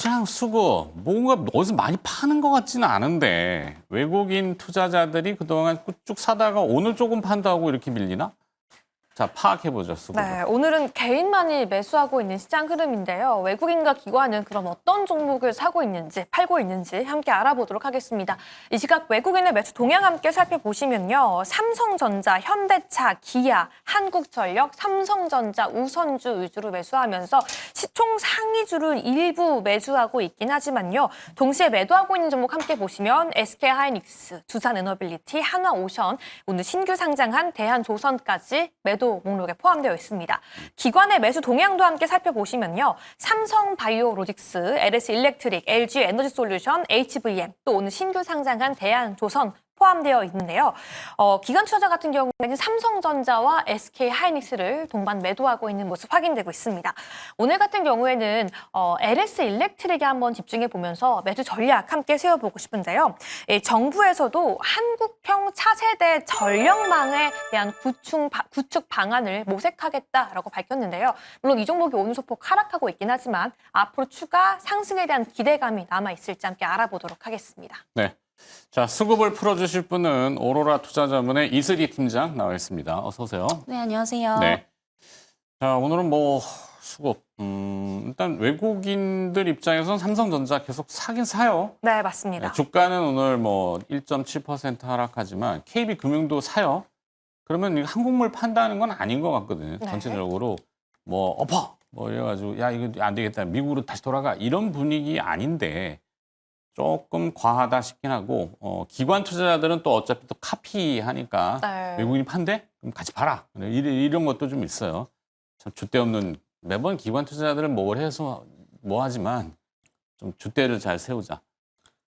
시장 수급 뭔가 어디서 많이 파는 것 같지는 않은데 외국인 투자자들이 그동안 쭉 사다가 오늘 조금 판다고 이렇게 밀리나? 자, 파악해보죠, 수급을. 네, 오늘은 개인만이 매수하고 있는 시장 흐름인데요. 외국인과 기관은 그럼 어떤 종목을 사고 있는지, 팔고 있는지 함께 알아보도록 하겠습니다. 이 시각 외국인의 매수 동향 함께 살펴보시면요. 삼성전자, 현대차, 기아, 한국전력, 삼성전자, 우선주 위주로 매수하면서 시총 상위주를 일부 매수하고 있긴 하지만요. 동시에 매도하고 있는 종목 함께 보시면 SK하이닉스, 두산에너빌리티, 한화오션, 오늘 신규 상장한 대한조선까지 매도 목록에 포함되어 있습니다. 기관의 매수 동향도 함께 살펴보시면요. 삼성바이오로직스, LS일렉트릭, LG에너지솔루션, HVM, 또 오늘 신규 상장한 대한조선 포함되어 있는데요. 기관 투자자 같은 경우에는 삼성전자와 SK하이닉스를 동반 매도하고 있는 모습 확인되고 있습니다. 오늘 같은 경우에는 LS일렉트릭에 한번 집중해 보면서 매수 전략 함께 세워보고 싶은데요. 정부에서도 한국형 차세대 전력망에 대한 구축 방안을 모색하겠다라고 밝혔는데요. 물론 이 종목이 오늘 소폭 하락하고 있긴 하지만 앞으로 추가 상승에 대한 기대감이 남아있을지 함께 알아보도록 하겠습니다. 네. 자, 수급을 풀어주실 분은 오로라 투자자문의 이슬이 팀장 나와 있습니다. 어서 오세요. 네, 안녕하세요. 네. 자, 오늘은 뭐 수급. 일단 외국인들 입장에서는 삼성전자 계속 사긴 사요. 네, 맞습니다. 네, 주가는 오늘 뭐 1.7% 하락하지만 KB금융도 사요. 그러면 이거 한국물 판다는 건 아닌 것 같거든요. 네. 전체적으로 뭐 엎어 뭐 이래가지고 야 이거 안 되겠다 미국으로 다시 돌아가 이런 분위기 아닌데 조금 과하다 싶긴 하고 기관 투자자들은 또 어차피 또 카피하니까 네. 외국인이 판대? 그럼 같이 봐라. 이런 것도 좀 있어요. 참 줏대 없는 매번 기관 투자자들은 뭘 해서 뭐 하지만 좀 줏대를 잘 세우자.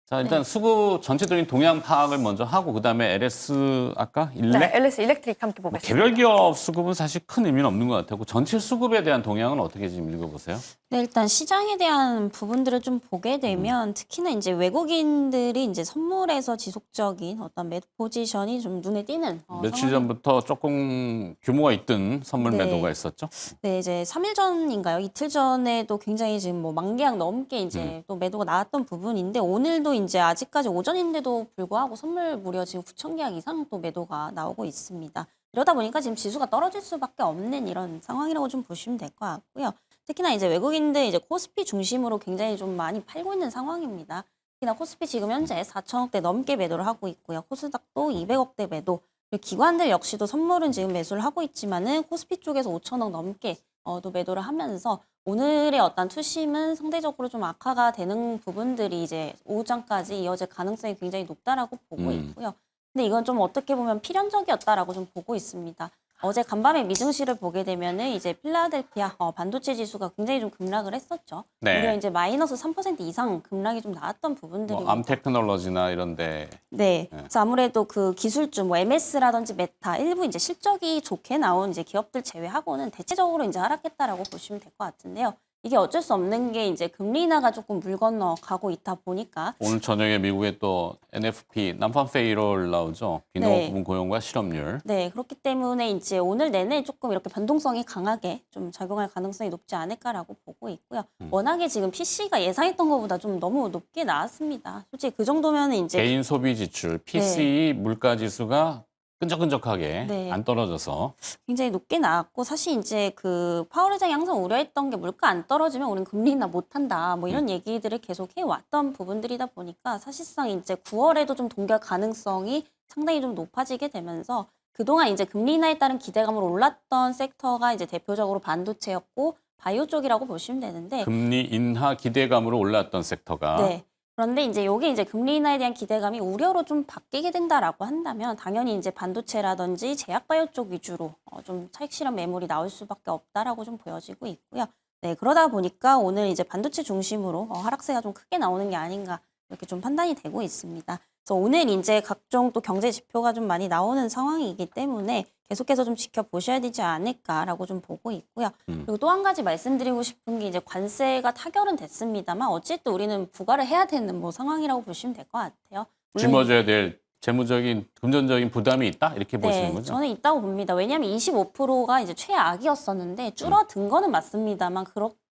자, 일단 네. 수급 전체적인 동향 파악을 먼저 하고 그다음에 LS 아까 일렉? 네, LS일렉트릭 함께 뭐 보겠습니다. 개별 기업 수급은 사실 큰 의미는 없는 것 같고 전체 수급에 대한 동향은 어떻게 지금 읽어보세요? 네, 일단 시장에 대한 부분들을 좀 보게 되면 특히나 이제 외국인들이 이제 선물에서 지속적인 어떤 매도 포지션이 좀 눈에 띄는 며칠 상황이- 전부터 조금 규모가 있던 선물 네. 매도가 있었죠? 네, 이제 3일 전인가요? 이틀 전에도 굉장히 지금 뭐 만개약 넘게 이제 또 매도가 나왔던 부분인데 오늘도 이제 아직까지 오전인데도 불구하고 선물 무려 지금 9천 계약 이상 또 매도가 나오고 있습니다. 이러다 보니까 지금 지수가 떨어질 수밖에 없는 이런 상황이라고 좀 보시면 될 것 같고요. 특히나 이제 외국인들 이제 코스피 중심으로 굉장히 좀 많이 팔고 있는 상황입니다. 특히나 코스피 지금 현재 4천억대 넘게 매도를 하고 있고요. 코스닥도 200억대 매도. 그리고 기관들 역시도 선물은 지금 매수를 하고 있지만은 코스피 쪽에서 5천억 넘게 또 매도를 하면서 오늘의 어떤 투심은 상대적으로 좀 악화가 되는 부분들이 이제 오후장까지 이어질 가능성이 굉장히 높다라고 보고 있고요. 근데 이건 좀 어떻게 보면 필연적이었다라고 좀 보고 있습니다. 어제 간밤에 미증시를 보게 되면은 이제 필라델피아 반도체 지수가 굉장히 좀 급락을 했었죠. 네. 무려 이제 마이너스 3% 이상 급락이 좀 나왔던 부분들이 뭐 암테크놀로지나 이런데 네. 그래서 아무래도 그 기술주 뭐 MS라든지 메타 일부 이제 실적이 좋게 나온 이제 기업들 제외하고는 대체적으로 이제 하락했다라고 보시면 될 것 같은데요. 이게 어쩔 수 없는 게 이제 금리 인하가 조금 물 건너 가고 있다 보니까 오늘 저녁에 미국에 또 NFP 난판 페이롤 나오죠. 비농 네. 부분 고용과 실업률. 네, 그렇기 때문에 이제 오늘 내내 조금 이렇게 변동성이 강하게 좀 작용할 가능성이 높지 않을까라고 보고 있고요. 워낙에 지금 PC가 예상했던 것보다 좀 너무 높게 나왔습니다. 솔직히 그 정도면 이제 개인 소비 지출, PCE 물가 지수가 끈적끈적하게 네. 안 떨어져서 굉장히 높게 나왔고 사실 이제 그 파월 의장이 항상 우려했던 게 물가 안 떨어지면 우리는 금리 인하 못한다 뭐 이런 얘기들을 계속 해왔던 부분들이다 보니까 사실상 이제 9월에도 좀 동결 가능성이 상당히 좀 높아지게 되면서 그동안 이제 금리 인하에 따른 기대감으로 올랐던 섹터가 이제 대표적으로 반도체였고 바이오 쪽이라고 보시면 되는데 금리 인하 기대감으로 올랐던 섹터가 네. 그런데 이제 요게 이제 금리 인하에 대한 기대감이 우려로 좀 바뀌게 된다라고 한다면 당연히 이제 반도체라든지 제약바이오 쪽 위주로 좀 차익 실현 매물이 나올 수밖에 없다라고 좀 보여지고 있고요. 네, 그러다 보니까 오늘 이제 반도체 중심으로 하락세가 좀 크게 나오는 게 아닌가 이렇게 좀 판단이 되고 있습니다. 그래서 오늘 이제 각종 또 경제 지표가 좀 많이 나오는 상황이기 때문에 계속해서 좀 지켜보셔야 되지 않을까라고 좀 보고 있고요. 그리고 또 한 가지 말씀드리고 싶은 게 이제 관세가 타결은 됐습니다만 어쨌든 우리는 부과를 해야 되는 뭐 상황이라고 보시면 될 것 같아요. 물론 짊어져야 될 재무적인 금전적인 부담이 있다 이렇게 보시는 네, 거죠? 저는 있다고 봅니다. 왜냐하면 25%가 이제 최악이었었는데 줄어든 거는 맞습니다만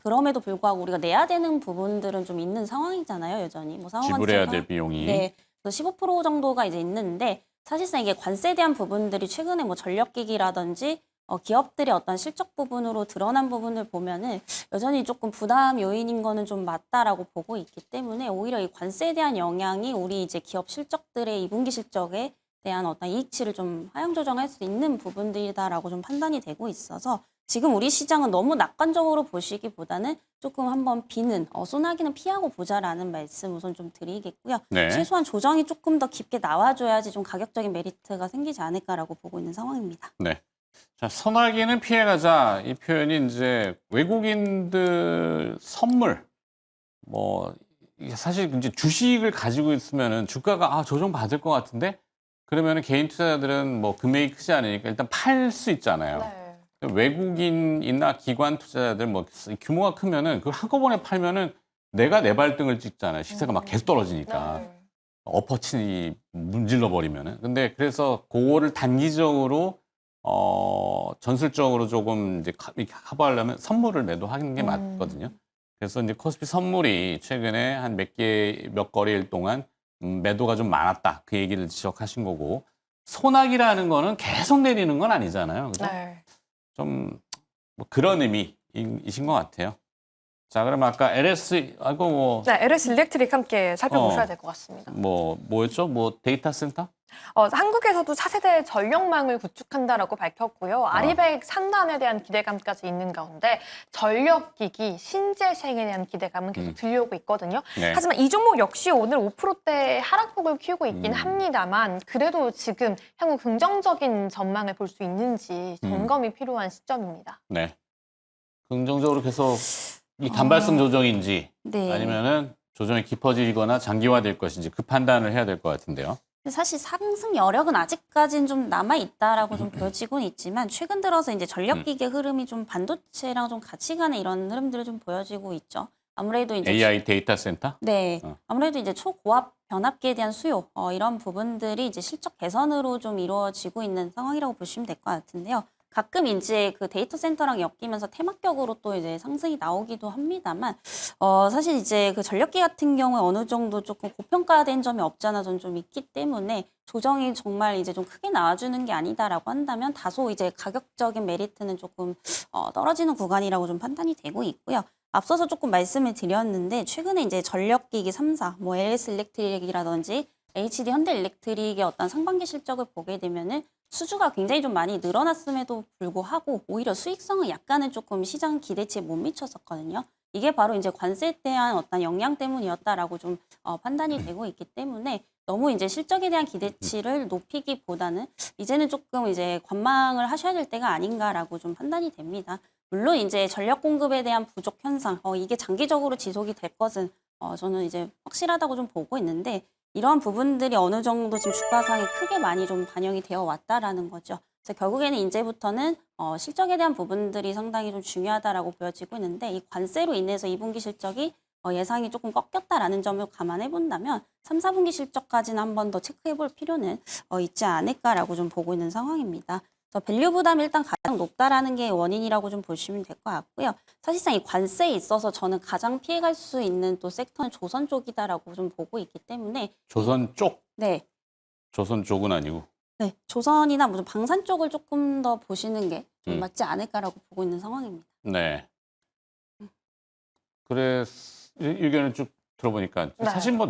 그럼에도 불구하고 우리가 내야 되는 부분들은 좀 있는 상황이잖아요, 여전히. 뭐 지불해야 상호관세가 될 비용이. 네, 그래서 15% 정도가 이제 있는데 사실상 이게 관세에 대한 부분들이 최근에 뭐 전력기기라든지 기업들의 어떤 실적 부분으로 드러난 부분을 보면은 여전히 조금 부담 요인인 거는 좀 맞다라고 보고 있기 때문에 오히려 이 관세에 대한 영향이 우리 이제 기업 실적들의 2분기 실적에 대한 어떤 이익치를 좀 하향 조정할 수 있는 부분들이다라고 좀 판단이 되고 있어서 지금 우리 시장은 너무 낙관적으로 보시기보다는 조금 한번 비는 소나기는 피하고 보자라는 말씀 우선 좀 드리겠고요. 네. 최소한 조정이 조금 더 깊게 나와줘야지 좀 가격적인 메리트가 생기지 않을까라고 보고 있는 상황입니다. 네. 자, 소나기는 피해가자. 이 표현이 이제 외국인들 선물, 뭐, 이게 사실 이제 주식을 가지고 있으면은 주가가 조정 받을 것 같은데 그러면은 개인 투자자들은 뭐 금액이 크지 않으니까 일단 팔 수 있잖아요. 네. 외국인이나 기관 투자자들 뭐 규모가 크면은 그걸 한꺼번에 팔면은 내가 내 발등을 찍잖아요. 시세가 막 계속 떨어지니까. 네. 엎어치니 문질러 버리면은. 근데 그래서 그거를 단기적으로 전술적으로 조금 이제 이렇게 커버하려면 선물을 매도하는 게 맞거든요. 그래서 이제 코스피 선물이 최근에 한 몇 거래일 동안 매도가 좀 많았다. 그 얘기를 지적하신 거고. 소나기라는 거는 계속 내리는 건 아니잖아요. 그죠? 네. 좀 뭐 그런 의미이신 것 같아요. 자, 그럼 아까 LS, 네, LS 일렉트릭 함께 살펴보셔야 될 것 같습니다. 뭐였죠? 뭐 데이터 센터? 한국에서도 차세대 전력망을 구축한다라고 밝혔고요. 아리백 산단에 대한 기대감까지 있는 가운데 전력기기, 신재생에 대한 기대감은 계속 들려오고 있거든요. 네. 하지만 이 종목 역시 오늘 5%대 하락폭을 키우고 있긴 합니다만 그래도 지금 향후 긍정적인 전망을 볼 수 있는지 점검이 필요한 시점입니다. 네. 긍정적으로 계속 이 단발성 조정인지 네. 아니면은 조정이 깊어지거나 장기화될 것인지 그 판단을 해야 될 것 같은데요. 사실 상승 여력은 아직까지는 좀 남아 있다라고 좀 보여지고는 있지만 최근 들어서 이제 전력기기의 흐름이 좀 반도체랑 좀 같이 가는 이런 흐름들을 좀 보여지고 있죠. 아무래도 이제 AI 데이터 센터? 네, 아무래도 이제 초고압 변압기에 대한 수요 이런 부분들이 이제 실적 개선으로 좀 이루어지고 있는 상황이라고 보시면 될 것 같은데요. 가끔 이제 그 데이터 센터랑 엮이면서 테마격으로 또 이제 상승이 나오기도 합니다만, 사실 이제 그 전력기 같은 경우에 어느 정도 조금 고평가된 점이 없잖아 좀 있기 때문에 조정이 정말 이제 좀 크게 나와주는 게 아니다라고 한다면 다소 이제 가격적인 메리트는 조금 떨어지는 구간이라고 좀 판단이 되고 있고요. 앞서서 조금 말씀을 드렸는데 최근에 이제 전력기기 3사, 뭐 LS 일렉트릭이라든지 HD 현대일렉트릭의 어떤 상반기 실적을 보게 되면은 수주가 굉장히 좀 많이 늘어났음에도 불구하고 오히려 수익성은 약간은 조금 시장 기대치에 못 미쳤었거든요. 이게 바로 이제 관세에 대한 어떤 영향 때문이었다라고 좀 판단이 되고 있기 때문에 너무 이제 실적에 대한 기대치를 높이기보다는 이제는 조금 이제 관망을 하셔야 될 때가 아닌가라고 좀 판단이 됩니다. 물론 이제 전력 공급에 대한 부족 현상, 이게 장기적으로 지속이 될 것은 저는 이제 확실하다고 좀 보고 있는데 이러한 부분들이 어느 정도 지금 주가상에 크게 많이 좀 반영이 되어 왔다라는 거죠. 그래서 결국에는 이제부터는 실적에 대한 부분들이 상당히 좀 중요하다라고 보여지고 있는데 이 관세로 인해서 2분기 실적이 예상이 조금 꺾였다라는 점을 감안해 본다면 3, 4분기 실적까지는 한 번 더 체크해 볼 필요는 있지 않을까라고 좀 보고 있는 상황입니다. 그래서 밸류 부담이 일단 가장 높다라는 게 원인이라고 좀 보시면 될 것 같고요. 사실상 이 관세에 있어서 저는 가장 피해갈 수 있는 또 섹터는 조선 쪽이다라고 좀 보고 있기 때문에 조선 쪽? 네. 조선 쪽은 아니고. 네, 조선이나 무슨 방산 쪽을 조금 더 보시는 게 좀 맞지 않을까라고 보고 있는 상황입니다. 네. 그래 의견을 쭉 들어보니까 네. 사실 뭐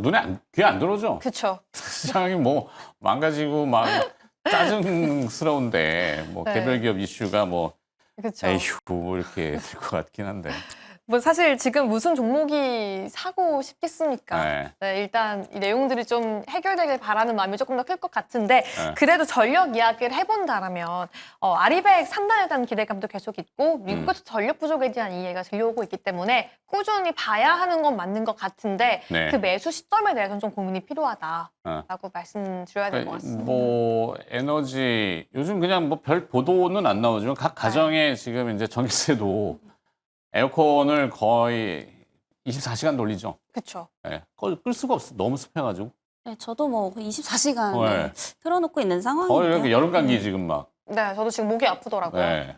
귀에 안 들어오죠. 그렇죠. 시장이 뭐 망가지고 막 짜증스러운데 뭐 네. 개별 기업 이슈가 뭐 그렇죠. 에휴 뭐 이렇게 될 것 같긴 한데. 뭐 사실 지금 무슨 종목이 사고 싶겠습니까? 네. 네, 일단 이 내용들이 좀 해결되길 바라는 마음이 조금 더 클 것 같은데 네. 그래도 전력 이야기를 해본다라면 아리백 3단에 대한 기대감도 계속 있고 미국에서 전력 부족에 대한 이해가 들려오고 있기 때문에 꾸준히 봐야 하는 건 맞는 것 같은데 네. 그 매수 시점에 대해서는 좀 고민이 필요하다라고 말씀드려야 될 것 같습니다. 뭐 에너지 요즘 그냥 뭐 별 보도는 안 나오지만 각 가정에 지금 이제 전기세도 에어컨을 거의 24시간 돌리죠. 그렇죠. 네. 끌 수가 없어. 너무 습해가지고. 네, 저도 뭐 24시간 네. 틀어놓고 있는 거의 상황인데요. 이렇게 여름 감기 지금 막. 네, 저도 지금 목이 아프더라고요. 네.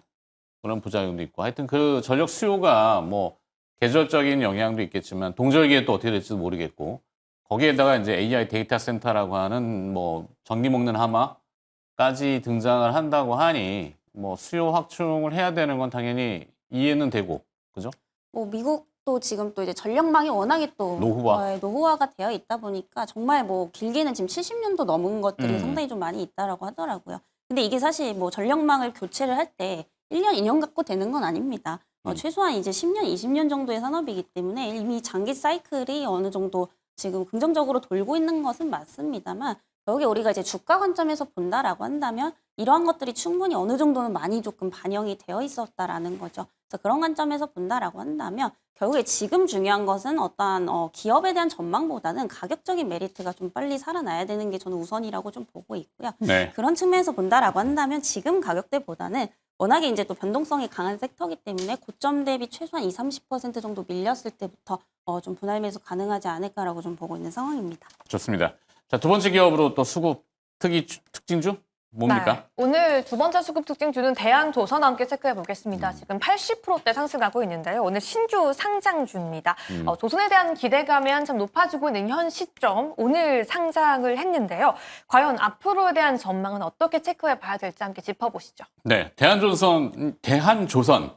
그런 부작용도 있고. 하여튼 그 전력 수요가 뭐 계절적인 영향도 있겠지만 동절기에 또 어떻게 될지도 모르겠고 거기에다가 이제 AI 데이터 센터라고 하는 뭐 전기 먹는 하마까지 등장을 한다고 하니 뭐 수요 확충을 해야 되는 건 당연히 이해는 되고 그죠? 뭐 미국도 지금 또 이제 전력망이 워낙에 또 노후화. 노후화가 되어 있다 보니까 정말 뭐 길게는 지금 70년도 넘은 것들이 상당히 좀 많이 있다라고 하더라고요. 근데 이게 사실 뭐 전력망을 교체를 할 때 1년, 2년 갖고 되는 건 아닙니다. 최소한 이제 10년, 20년 정도의 산업이기 때문에 이미 장기 사이클이 어느 정도 지금 긍정적으로 돌고 있는 것은 맞습니다만 결국에 우리가 이제 주가 관점에서 본다라고 한다면 이러한 것들이 충분히 어느 정도는 많이 조금 반영이 되어 있었다라는 거죠. 그래서 그런 관점에서 본다라고 한다면 결국에 지금 중요한 것은 어떠한 기업에 대한 전망보다는 가격적인 메리트가 좀 빨리 살아나야 되는 게 저는 우선이라고 좀 보고 있고요. 네. 그런 측면에서 본다라고 한다면 지금 가격대보다는 워낙에 이제 또 변동성이 강한 섹터이기 때문에 고점 대비 최소한 20-30% 정도 밀렸을 때부터 좀 분할 매수 가능하지 않을까라고 좀 보고 있는 상황입니다. 좋습니다. 자, 두 번째 기업으로 또 수급 특징주 뭡니까? 네. 오늘 두 번째 수급 특징주는 대한조선 함께 체크해 보겠습니다. 지금 80%대 상승하고 있는데요. 오늘 신규 상장주입니다. 조선에 대한 기대감이 한참 높아지고 있는 현 시점 오늘 상장을 했는데요. 과연 앞으로에 대한 전망은 어떻게 체크해 봐야 될지 함께 짚어보시죠. 네, 대한조선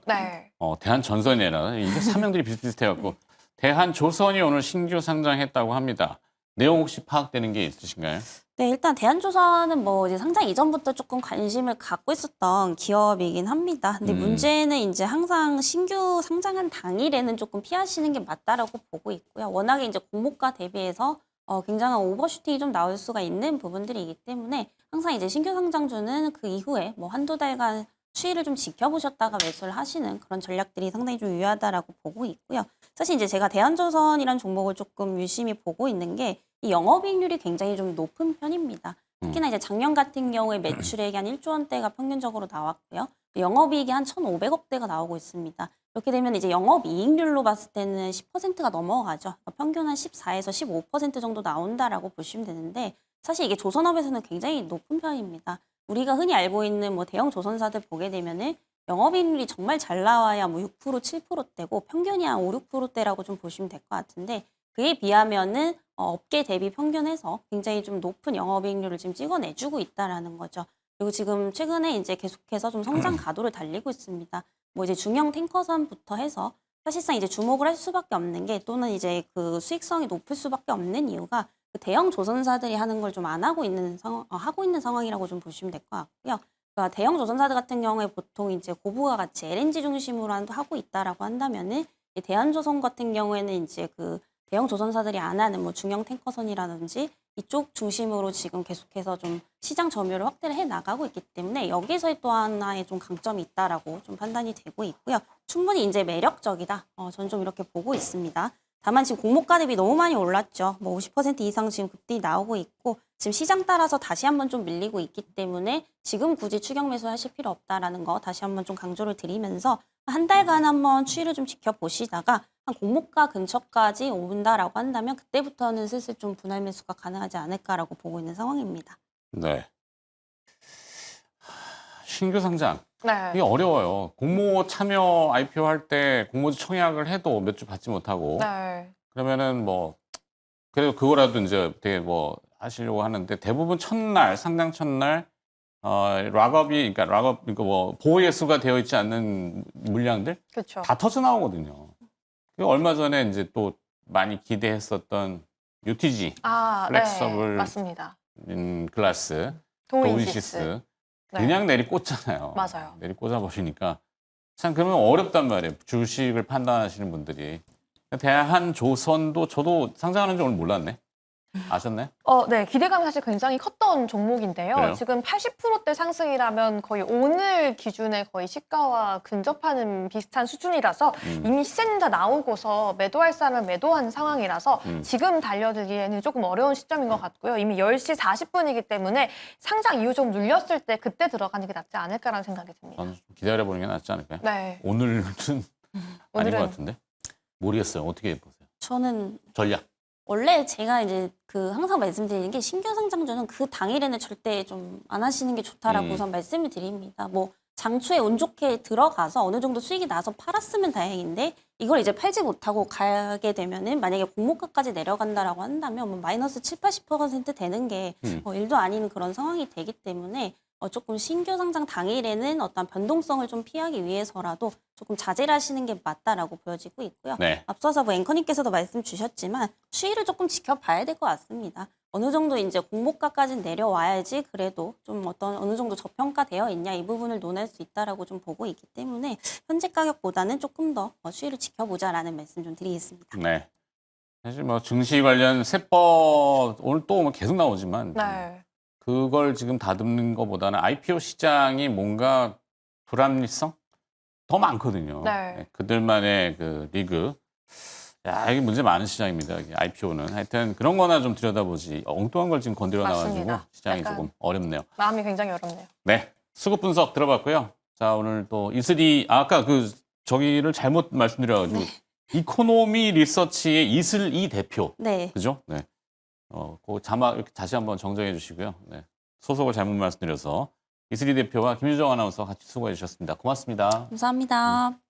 네. 대한전선이라 이게 사명들이 비슷비슷해갖고 대한조선이 오늘 신규 상장했다고 합니다. 내용 혹시 파악되는 게 있으신가요? 네, 일단 대한조선은 뭐 이제 상장 이전부터 조금 관심을 갖고 있었던 기업이긴 합니다. 근데 문제는 이제 항상 신규 상장한 당일에는 조금 피하시는 게 맞다라고 보고 있고요. 워낙에 이제 공모가 대비해서 굉장한 오버슈팅이 좀 나올 수가 있는 부분들이기 때문에 항상 이제 신규 상장주는 그 이후에 뭐 한두 달간 추이를 좀 지켜보셨다가 매수를 하시는 그런 전략들이 상당히 좀 유효하다라고 보고 있고요. 사실 이제 제가 대한조선이라는 종목을 조금 유심히 보고 있는 게 이 영업이익률이 굉장히 좀 높은 편입니다. 특히나 이제 작년 같은 경우에 매출액이 한 1조 원대가 평균적으로 나왔고요. 영업이익이 한 1,500억대가 나오고 있습니다. 이렇게 되면 이제 영업이익률로 봤을 때는 10%가 넘어가죠. 평균 한 14에서 15% 정도 나온다라고 보시면 되는데 사실 이게 조선업에서는 굉장히 높은 편입니다. 우리가 흔히 알고 있는 뭐 대형 조선사들 보게 되면은 영업이익률이 정말 잘 나와야 뭐 6%, 7%대고 평균이 한 5, 6%대라고 좀 보시면 될 것 같은데 그에 비하면은 업계 대비 평균에서 굉장히 좀 높은 영업이익률을 지금 찍어내주고 있다라는 거죠. 그리고 지금 최근에 이제 계속해서 좀 성장 가도를 달리고 있습니다. 뭐 이제 중형 탱커선부터 해서 사실상 이제 주목을 할 수밖에 없는 게 또는 이제 그 수익성이 높을 수밖에 없는 이유가 그 대형 조선사들이 하는 걸 좀 안 하고 있는 하고 있는 상황이라고 좀 보시면 될 것 같고요. 그러니까 대형 조선사들 같은 경우에 보통 이제 고부가 같이 LNG 중심으로 하고 있다라고 한다면은 이 대한조선 같은 경우에는 이제 그 대형 조선사들이 안 하는 뭐 중형 탱커선이라든지 이쪽 중심으로 지금 계속해서 좀 시장 점유율을 확대를 해 나가고 있기 때문에 여기서의 또 하나의 좀 강점이 있다라고 좀 판단이 되고 있고요. 충분히 이제 매력적이다. 저는 좀 이렇게 보고 있습니다. 다만 지금 공모가 대비 너무 많이 올랐죠. 뭐 50% 이상 지금 급등이 나오고 있고 지금 시장 따라서 다시 한번 좀 밀리고 있기 때문에 지금 굳이 추격 매수하실 필요 없다라는 거 다시 한번 좀 강조를 드리면서 한 달간 한번 추이를 좀 지켜보시다가 한 공모가 근처까지 온다라고 한다면 그때부터는 슬슬 좀 분할 매수가 가능하지 않을까라고 보고 있는 상황입니다. 네. 신규 상장. 네. 이게 어려워요. 공모 참여 IPO 할 때 공모주 청약을 해도 몇 주 받지 못하고 네. 그러면은 뭐 그래도 그거라도 이제 되게 뭐 하시려고 하는데 대부분 첫날 상장 첫날 락업 그러니까 뭐 보호 예수가 되어 있지 않는 물량들 그렇죠. 다 터져 나오거든요. 그리고 얼마 전에 이제 또 많이 기대했었던 UTG 플렉서블 네. 맞습니다. 글라스 도인시스. 네. 그냥 내리꽂잖아요. 맞아요. 내리꽂아 보시니까 참 그러면 어렵단 말이에요. 주식을 판단하시는 분들이. 대한조선도 저도 상장하는 줄 오늘 몰랐네. 아셨나요? 네. 기대감이 사실 굉장히 컸던 종목인데요. 그래요? 지금 80%대 상승이라면 거의 오늘 기준에 거의 시가와 근접하는 비슷한 수준이라서 이미 시세는 다 나오고서 매도할 사람을 매도한 상황이라서 지금 달려들기에는 조금 어려운 시점인 것 같고요. 이미 10시 40분이기 때문에 상장 이후 좀 눌렸을 때 그때 들어가는 게 낫지 않을까라는 생각이 듭니다. 저는 좀 기다려보는 게 낫지 않을까요? 네. 오늘은 아닌 것 오늘은- 같은데? 모르겠어요. 어떻게 보세요? 저는 전략. 원래 제가 이제 그 항상 말씀드리는 게 신규 상장주는 그 당일에는 절대 좀 안 하시는 게 좋다라고 우선 말씀을 드립니다. 뭐 장초에 운 좋게 들어가서 어느 정도 수익이 나서 팔았으면 다행인데 이걸 이제 팔지 못하고 가게 되면은 만약에 공모가까지 내려간다라고 한다면 뭐 마이너스 7, 80% 되는 게 일도 아닌 그런 상황이 되기 때문에 조금 신규 상장 당일에는 어떤 변동성을 좀 피하기 위해서라도 조금 자제를 하시는 게 맞다라고 보여지고 있고요. 네. 앞서서 뭐 앵커님께서도 말씀 주셨지만 추이를 조금 지켜봐야 될 것 같습니다. 어느 정도 이제 공모가까지 내려와야지 그래도 좀 어느 정도 저평가되어 있냐 이 부분을 논할 수 있다라고 좀 보고 있기 때문에 현재 가격보다는 조금 더 추이를 지켜보자라는 말씀 좀 드리겠습니다. 네. 사실 뭐 증시 관련 세법 오늘 또 계속 나오지만 네. 그걸 지금 다듬는 것보다는 IPO 시장이 뭔가 불합리성 더 많거든요. 네. 그들만의 그 리그. 야, 이게 문제 많은 시장입니다. IPO는. 하여튼 그런 거나 좀 들여다보지. 엉뚱한 걸 지금 건드려 놔가지고 맞습니다. 시장이 약간 조금 어렵네요. 마음이 굉장히 어렵네요. 네. 수급 분석 들어봤고요. 자, 오늘 또 이슬이, 아까 저기를 잘못 말씀드려가지고 이코노미 리서치의 이슬이 대표. 네. 그죠? 네. 그 자막 이렇게 다시 한번 정정해 주시고요. 네. 소속을 잘못 말씀드려서 이슬이 대표와 김유정 아나운서 같이 수고해 주셨습니다. 고맙습니다. 감사합니다.